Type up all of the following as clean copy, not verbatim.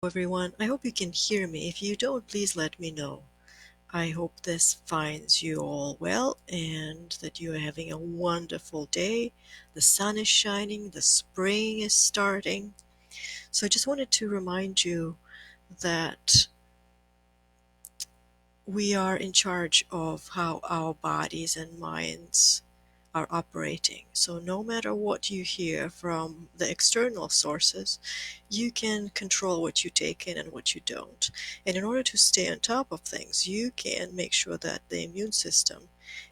Everyone. I hope you can hear me. If you don't, please let me know. I hope this finds you all well and that you are having a wonderful day. The sun is shining, the spring is starting. So I just wanted to remind you that we are in charge of how our bodies and minds are operating. So no matter what you hear from the external sources, you can control what you take in and what you don't. And in order to stay on top of things, you can make sure that the immune system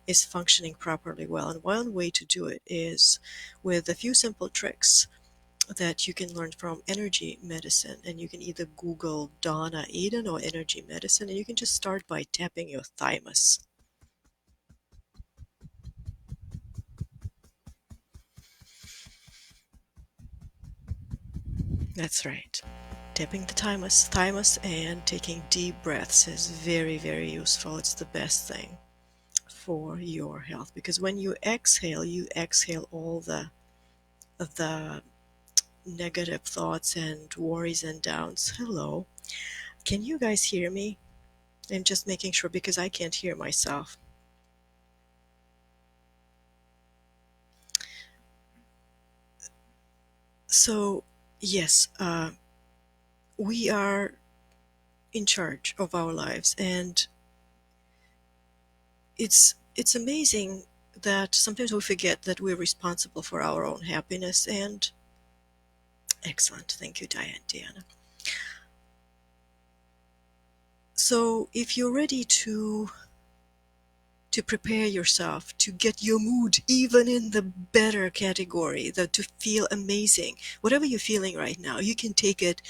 is functioning properly well. And one way to do it is with a few simple tricks that you can learn from energy medicine. And you can either Google Donna Eden or energy medicine, and you can just start by tapping your thymus. That's right. Tapping the thymus and taking deep breaths is very, very useful. It's the best thing for your health because when you exhale all the negative thoughts and worries and downs. Hello. Can you guys hear me? I'm just making sure because I can't hear myself. So, yes, we are in charge of our lives, and it's amazing that sometimes we forget that we're responsible for our own happiness. And excellent, thank you, Diana. So if you're ready to prepare yourself to get your mood even in the better category, that to feel amazing, whatever you're feeling right now, you can take it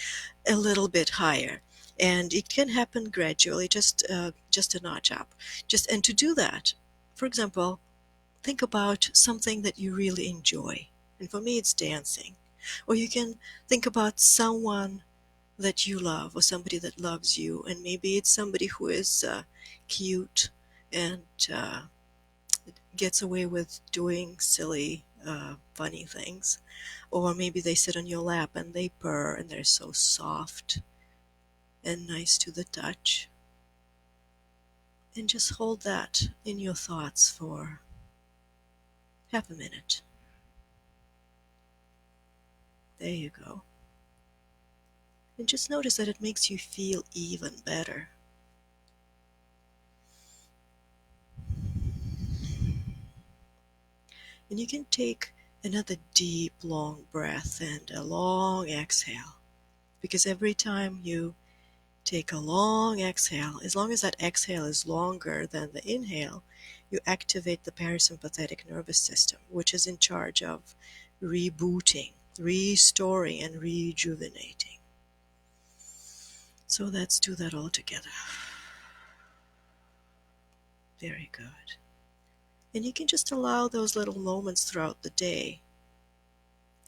a little bit higher, and it can happen gradually, just a notch up. Just and to do that, for example, think about something that you really enjoy. And for me, it's dancing. Or you can think about someone that you love or somebody that loves you. And maybe it's somebody who is cute and gets away with doing silly, funny things. Or maybe they sit on your lap and they purr and they're so soft and nice to the touch. And just hold that in your thoughts for half a minute. There you go. And just notice that it makes you feel even better. And you can take another deep, long breath and a long exhale. Because every time you take a long exhale, as long as that exhale is longer than the inhale, you activate the parasympathetic nervous system, which is in charge of rebooting, restoring, and rejuvenating. So let's do that all together. Very good. And you can just allow those little moments throughout the day,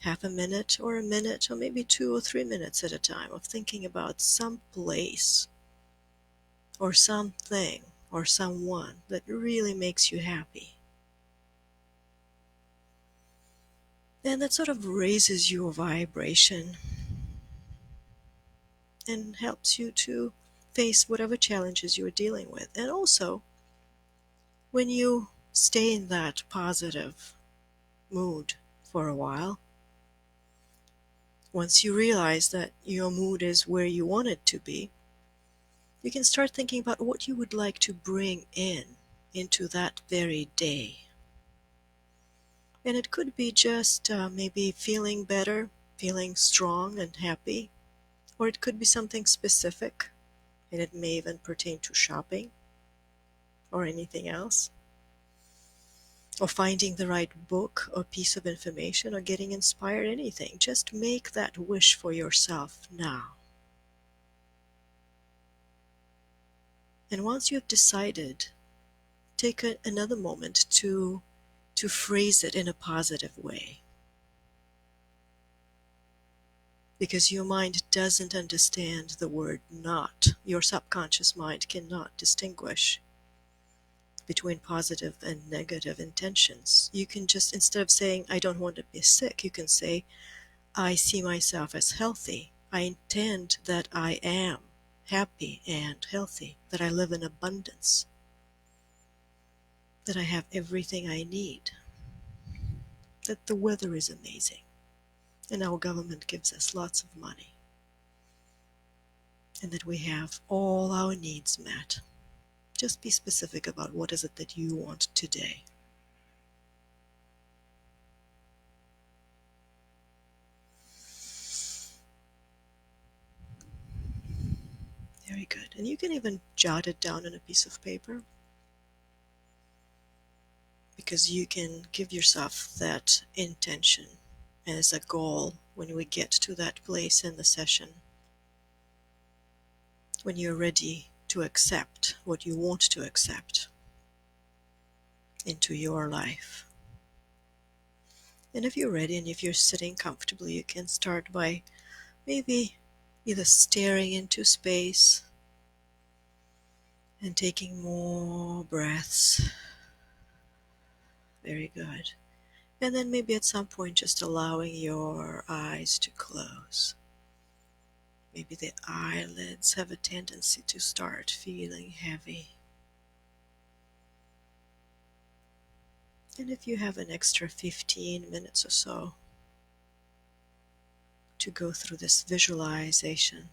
half a minute, or maybe 2 or 3 minutes at a time, of thinking about some place or something or someone that really makes you happy. And that sort of raises your vibration and helps you to face whatever challenges you're dealing with. And also, when you stay in that positive mood for a while, once you realize that your mood is where you want it to be, you can start thinking about what you would like to bring in into that very day. And it could be just maybe feeling better, feeling strong and happy, or it could be something specific, and it may even pertain to shopping or anything else, or finding the right book or piece of information or getting inspired, anything. Just make that wish for yourself now. And once you have decided, take another moment to phrase it in a positive way. Because your mind doesn't understand the word not. Your subconscious mind cannot distinguish between positive and negative intentions. You can instead of saying, I don't want to be sick, you can say, I see myself as healthy. I intend that I am happy and healthy, that I live in abundance, that I have everything I need, that the weather is amazing, and our government gives us lots of money, and that we have all our needs met. Just be specific about what is it that you want today. Very good. And you can even jot it down on a piece of paper, because you can give yourself that intention as a goal when we get to that place in the session, when you're ready to accept what you want to accept into your life. And if you're ready and if you're sitting comfortably, you can start by maybe either staring into space and taking more breaths. Very good. And then maybe at some point just allowing your eyes to close. Maybe the eyelids have a tendency to start feeling heavy. And if you have an extra 15 minutes or so to go through this visualization,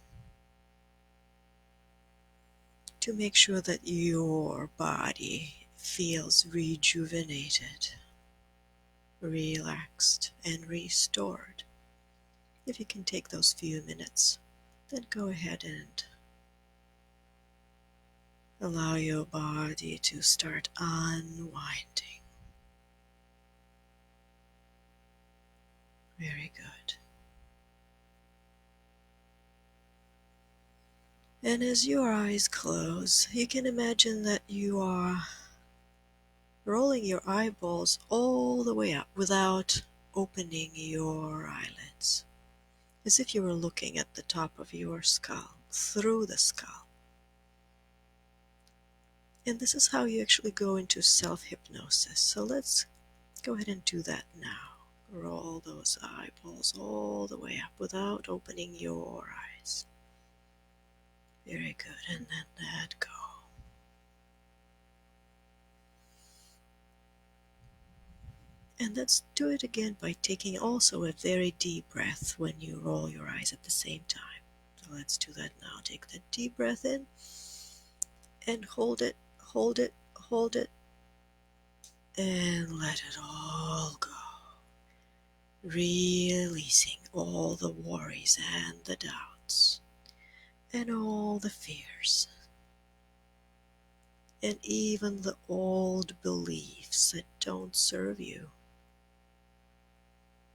to make sure that your body feels rejuvenated, relaxed, and restored. If you can take those few minutes, then go ahead and allow your body to start unwinding. Very good. And as your eyes close, you can imagine that you are rolling your eyeballs all the way up without opening your eyelids, as if you were looking at the top of your skull, through the skull. And this is how you actually go into self-hypnosis. So let's go ahead and do that now. Roll those eyeballs all the way up without opening your eyes. Very good. And then let go. And let's do it again by taking also a very deep breath when you roll your eyes at the same time. So let's do that now. Take that deep breath in and hold it, hold it, hold it, and let it all go. Releasing all the worries and the doubts and all the fears and even the old beliefs that don't serve you.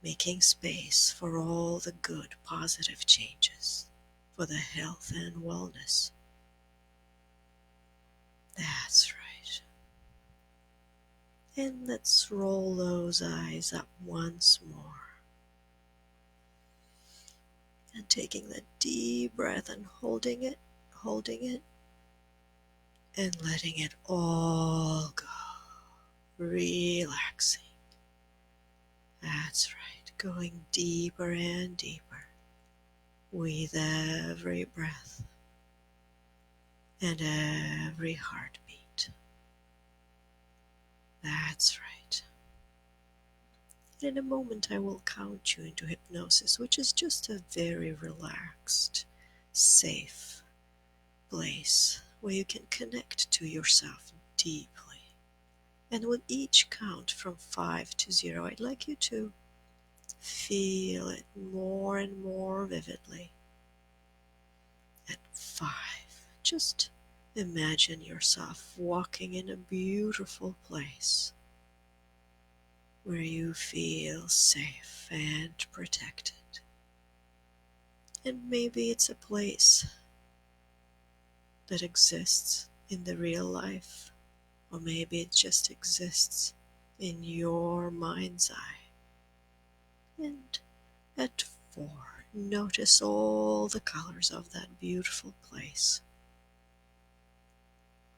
Making space for all the good, positive changes, for the health and wellness. That's right. And let's roll those eyes up once more. And taking that deep breath and holding it, and letting it all go. Relaxing. That's right. Going deeper and deeper with every breath and every heartbeat. That's right. In a moment I will count you into hypnosis, which is just a very relaxed, safe place where you can connect to yourself deeply. And with each count from 5 to 0, I'd like you to feel it more and more vividly. At 5, just imagine yourself walking in a beautiful place where you feel safe and protected. And maybe it's a place that exists in the real life, or maybe it just exists in your mind's eye. And at 4, notice all the colors of that beautiful place.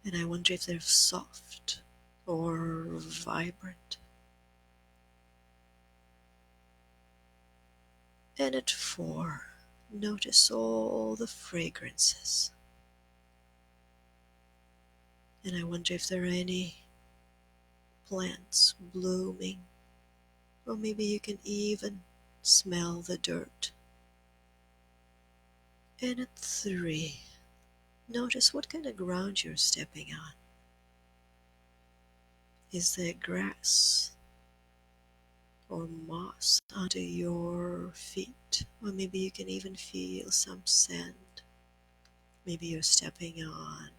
And I wonder if they're soft or vibrant. And at 4, Notice all the fragrances. And I wonder if there are any plants blooming, or maybe you can even smell the dirt. And at 3, notice what kind of ground you're stepping on. Is there grass or moss under your feet? Or maybe you can even feel some sand. Maybe you're stepping on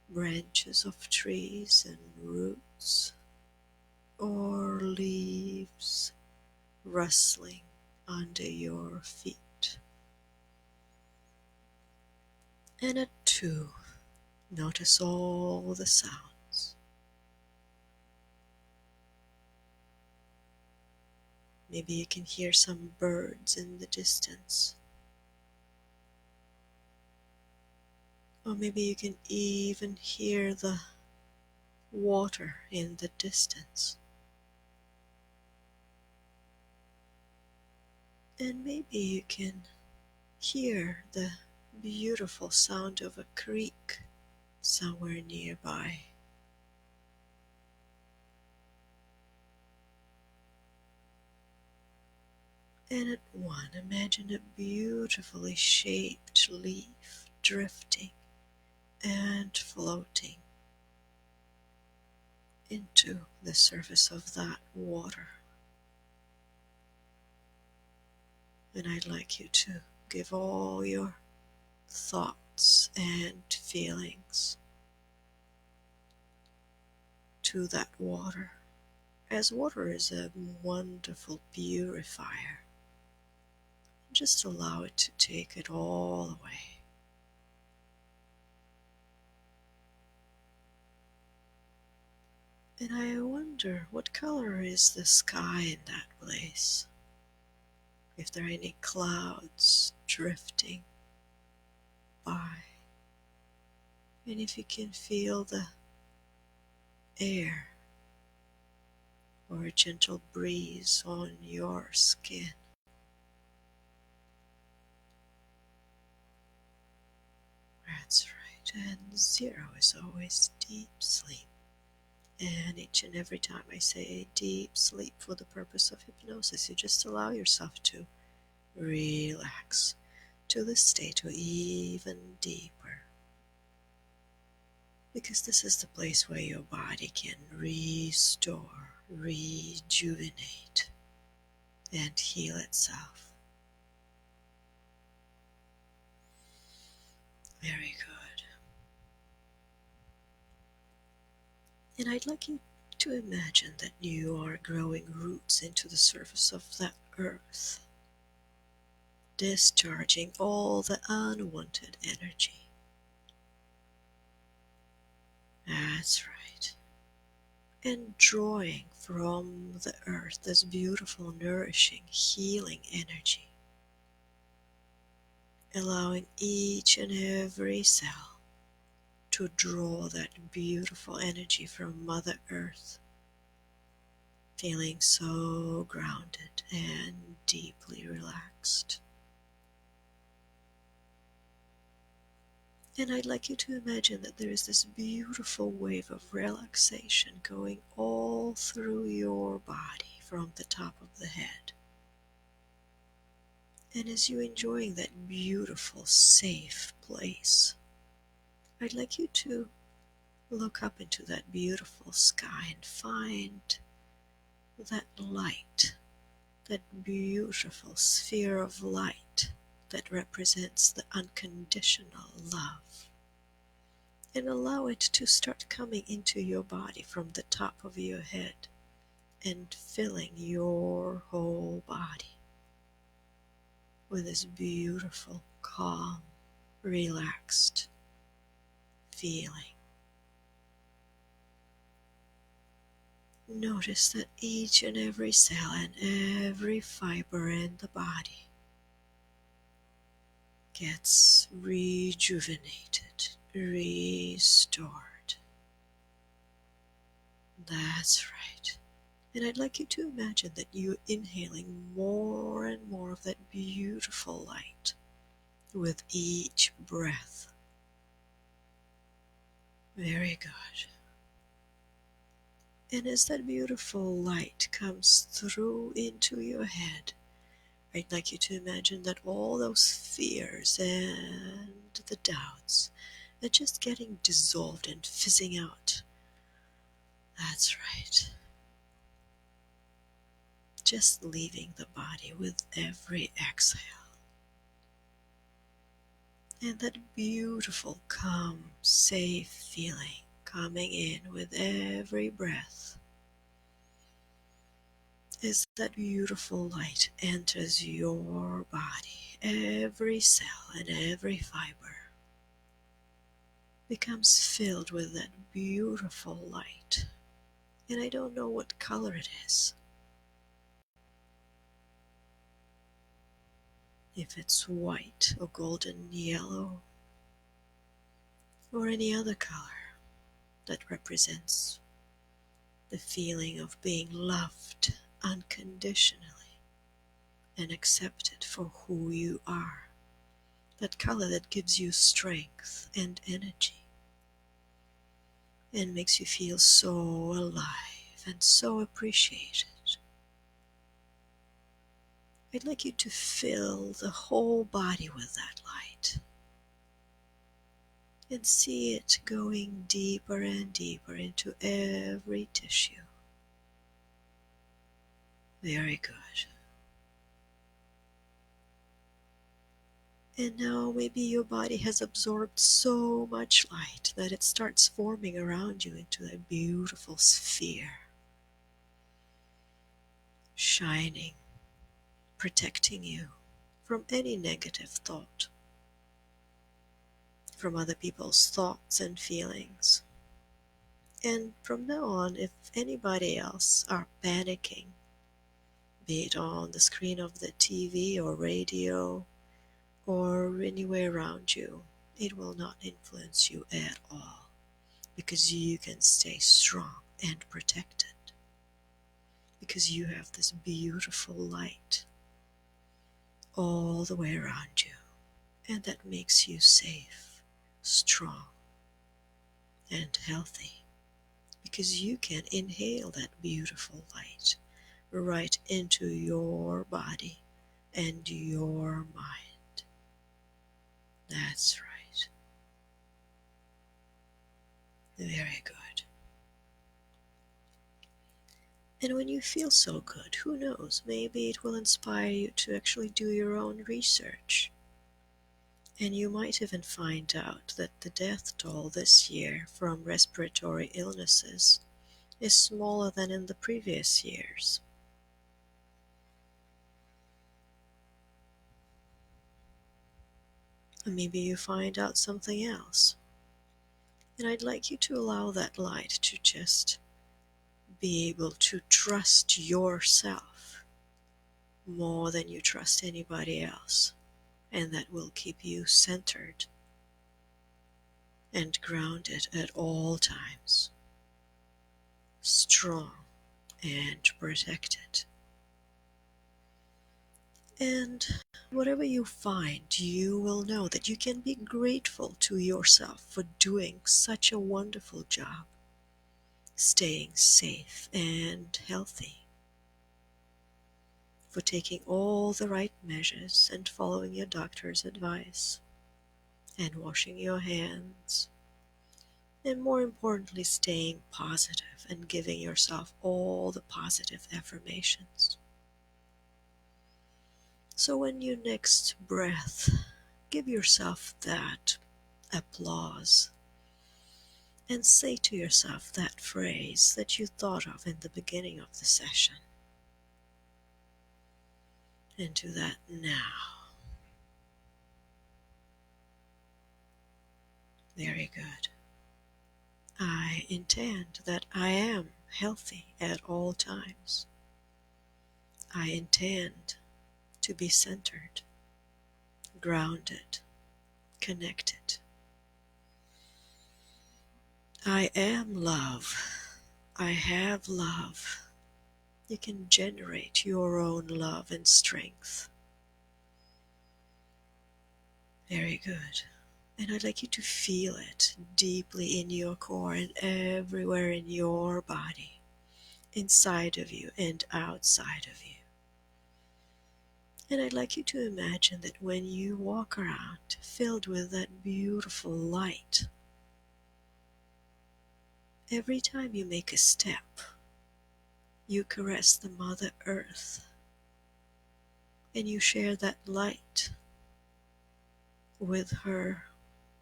branches of trees and roots, or leaves rustling under your feet. And at 2, notice all the sounds. Maybe you can hear some birds in the distance. Or maybe you can even hear the water in the distance. And maybe you can hear the beautiful sound of a creek somewhere nearby. And at 1, imagine a beautifully shaped leaf drifting and floating into the surface of that water. And I'd like you to give all your thoughts and feelings to that water, as water is a wonderful purifier. Just allow it to take it all away. And I wonder, what color is the sky in that place? If there are any clouds drifting by. And if you can feel the air or a gentle breeze on your skin. That's right. And 0 is always deep sleep. And each and every time I say deep sleep for the purpose of hypnosis, you just allow yourself to relax to the state or even deeper. Because this is the place where your body can restore, rejuvenate, and heal itself. Very good. And I'd like you to imagine that you are growing roots into the surface of that earth, discharging all the unwanted energy. That's right. And drawing from the earth this beautiful, nourishing, healing energy, allowing each and every cell to draw that beautiful energy from Mother Earth, feeling so grounded and deeply relaxed. And I'd like you to imagine that there is this beautiful wave of relaxation going all through your body from the top of the head. And as you're enjoying that beautiful, safe place, I'd like you to look up into that beautiful sky and find that light, that beautiful sphere of light that represents the unconditional love. And allow it to start coming into your body from the top of your head and filling your whole body with this beautiful, calm, relaxed feeling. Notice that each and every cell and every fiber in the body gets rejuvenated, restored. That's right. And I'd like you to imagine that you're inhaling more and more of that beautiful light with each breath. Very good. And as that beautiful light comes through into your head, I'd like you to imagine that all those fears and the doubts are just getting dissolved and fizzing out. That's right. Just leaving the body with every exhale. And that beautiful, calm, safe feeling coming in with every breath as that beautiful light enters your body. Every cell and every fiber becomes filled with that beautiful light. And I don't know what color it is. If it's white or golden yellow or any other color that represents the feeling of being loved unconditionally and accepted for who you are. That color that gives you strength and energy and makes you feel so alive and so appreciated. I'd like you to fill the whole body with that light and see it going deeper and deeper into every tissue. Very good. And now maybe your body has absorbed so much light that it starts forming around you into a beautiful sphere, shining, protecting you from any negative thought, from other people's thoughts and feelings. And from now on, if anybody else are panicking, be it on the screen of the TV or radio or anywhere around you, it will not influence you at all, because you can stay strong and protected, because you have this beautiful light all the way around you, and that makes you safe, strong, and healthy, because you can inhale that beautiful light right into your body and your mind. That's right. Very good. And when you feel so good, who knows, maybe it will inspire you to actually do your own research. And you might even find out that the death toll this year from respiratory illnesses is smaller than in the previous years. And maybe you find out something else. And I'd like you to allow that light to just be able to trust yourself more than you trust anybody else. And that will keep you centered and grounded at all times, strong and protected. And whatever you find, you will know that you can be grateful to yourself for doing such a wonderful job, staying safe and healthy, for taking all the right measures and following your doctor's advice, and washing your hands, and more importantly, staying positive and giving yourself all the positive affirmations. So when you next breath, give yourself that applause and say to yourself that phrase that you thought of in the beginning of the session. And do that now. Very good. I intend that I am healthy at all times. I intend to be centered, grounded, connected. I am love. I have love. You can generate your own love and strength. Very good. And I'd like you to feel it deeply in your core and everywhere in your body, inside of you and outside of you. And I'd like you to imagine that when you walk around filled with that beautiful light, every time you make a step, you caress the Mother Earth and you share that light with her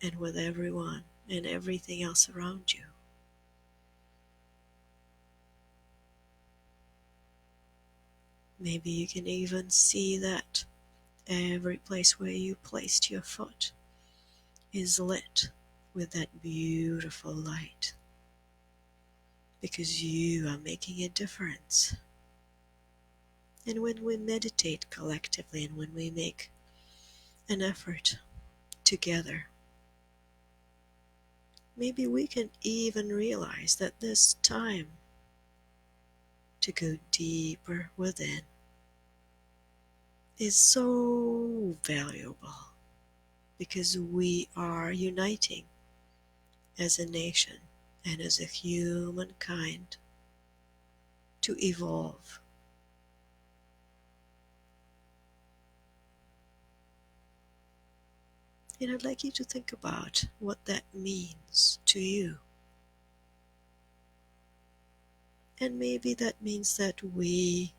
and with everyone and everything else around you. Maybe you can even see that every place where you placed your foot is lit with that beautiful light, because you are making a difference. And when we meditate collectively and when we make an effort together, maybe we can even realize that this time to go deeper within is so valuable, because we are uniting as a nation and as a humankind to evolve. And I'd like you to think about what that means to you. And maybe that means that we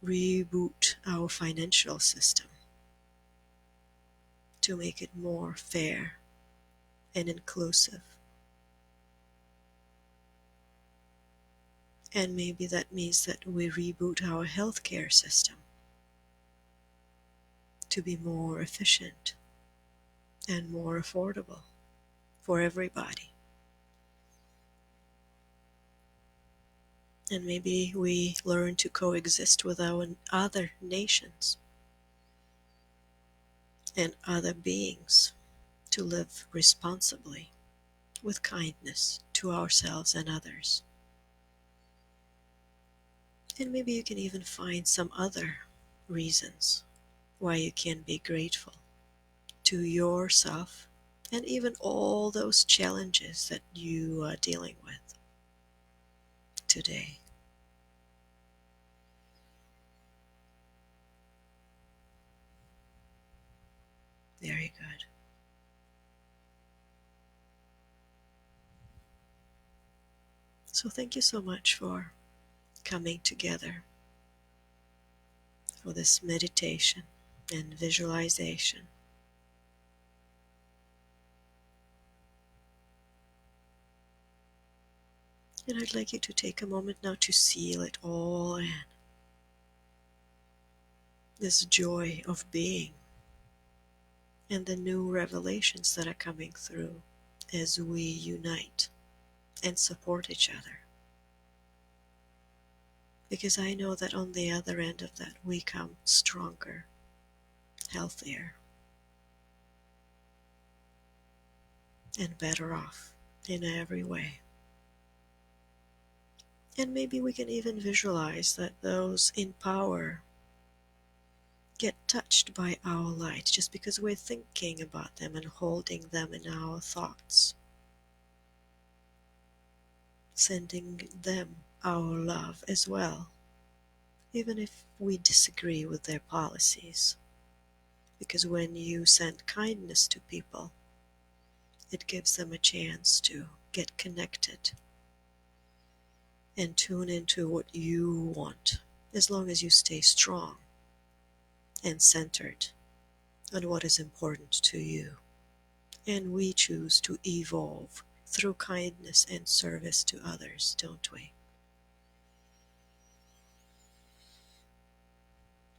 reboot our financial system to make it more fair and inclusive. And maybe that means that we reboot our healthcare system to be more efficient and more affordable for everybody. And maybe we learn to coexist with our other nations and other beings, to live responsibly with kindness to ourselves and others. And maybe you can even find some other reasons why you can be grateful to yourself and even all those challenges that you are dealing with today. Very good. So thank you so much for coming together for this meditation and visualization. And I'd like you to take a moment now to seal it all in. This joy of being and the new revelations that are coming through as we unite and support each other. Because I know that on the other end of that we come stronger, healthier, and better off in every way. And maybe we can even visualize that those in power get touched by our light just because we're thinking about them and holding them in our thoughts, sending them our love as well, even if we disagree with their policies. Because when you send kindness to people, it gives them a chance to get connected and tune into what you want, as long as you stay strong and centered on what is important to you. And we choose to evolve through kindness and service to others, don't we?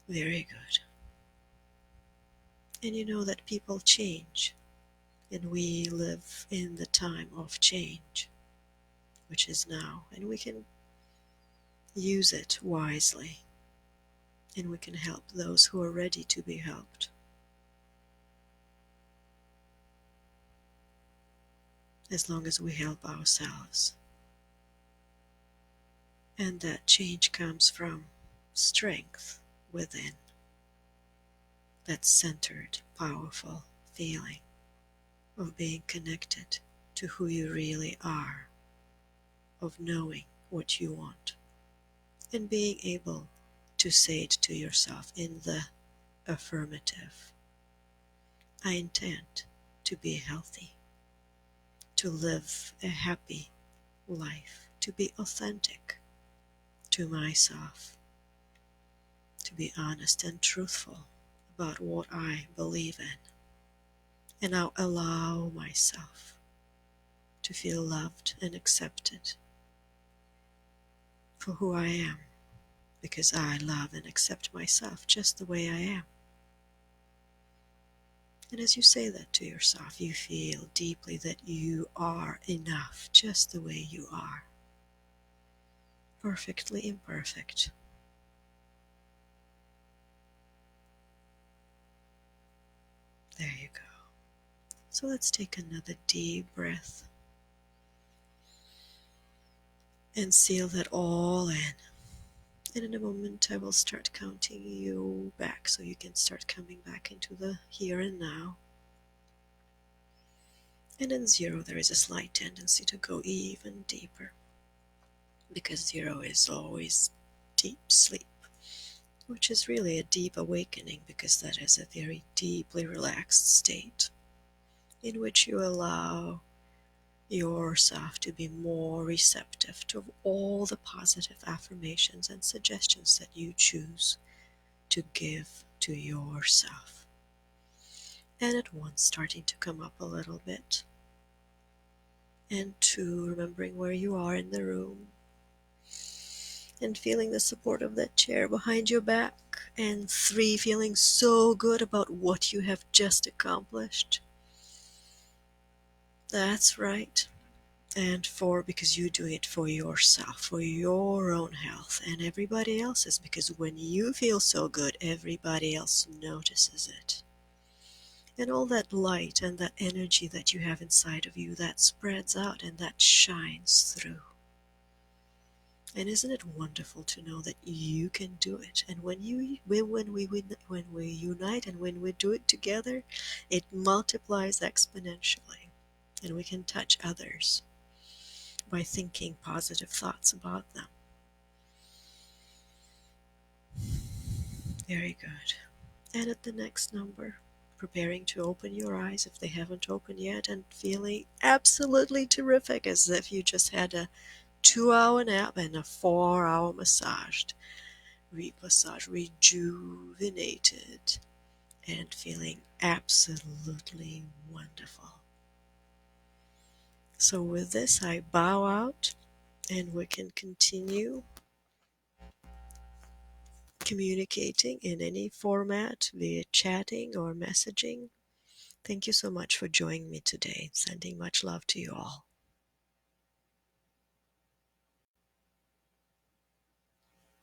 Very good. And you know that people change, and we live in the time of change, which is now, and we can use it wisely, and we can help those who are ready to be helped, as long as we help ourselves. And that change comes from strength within, that centered, powerful feeling of being connected to who you really are, of knowing what you want, and being able to say it to yourself in the affirmative. I intend to be healthy, to live a happy life, to be authentic to myself, to be honest and truthful about what I believe in. And I'll allow myself to feel loved and accepted for who I am, because I love and accept myself just the way I am. And as you say that to yourself, you feel deeply that you are enough just the way you are, perfectly imperfect. There you go. So let's take another deep breath and seal that all in. And in a moment, I will start counting you back so you can start coming back into the here and now. And in 0, there is a slight tendency to go even deeper, because 0 is always deep sleep, which is really a deep awakening, because that is a very deeply relaxed state in which you allow yourself to be more receptive to all the positive affirmations and suggestions that you choose to give to yourself. And at 1, starting to come up a little bit. And 2, remembering where you are in the room and feeling the support of that chair behind your back. And 3, feeling so good about what you have just accomplished. That's right. And 4, because you do it for yourself, for your own health and everybody else's, because when you feel so good, everybody else notices it. And all that light and that energy that you have inside of you, that spreads out and that shines through. And isn't it wonderful to know that you can do it? And when we unite and when we do it together, it multiplies exponentially, and we can touch others by thinking positive thoughts about them. Very good. And at the next number, preparing to open your eyes if they haven't opened yet, and feeling absolutely terrific, as if you just had a 2-hour nap and a 4-hour massage, rejuvenated, and feeling absolutely wonderful. So with this, I bow out, and we can continue communicating in any format, via chatting or messaging. Thank you so much for joining me today. Sending much love to you all.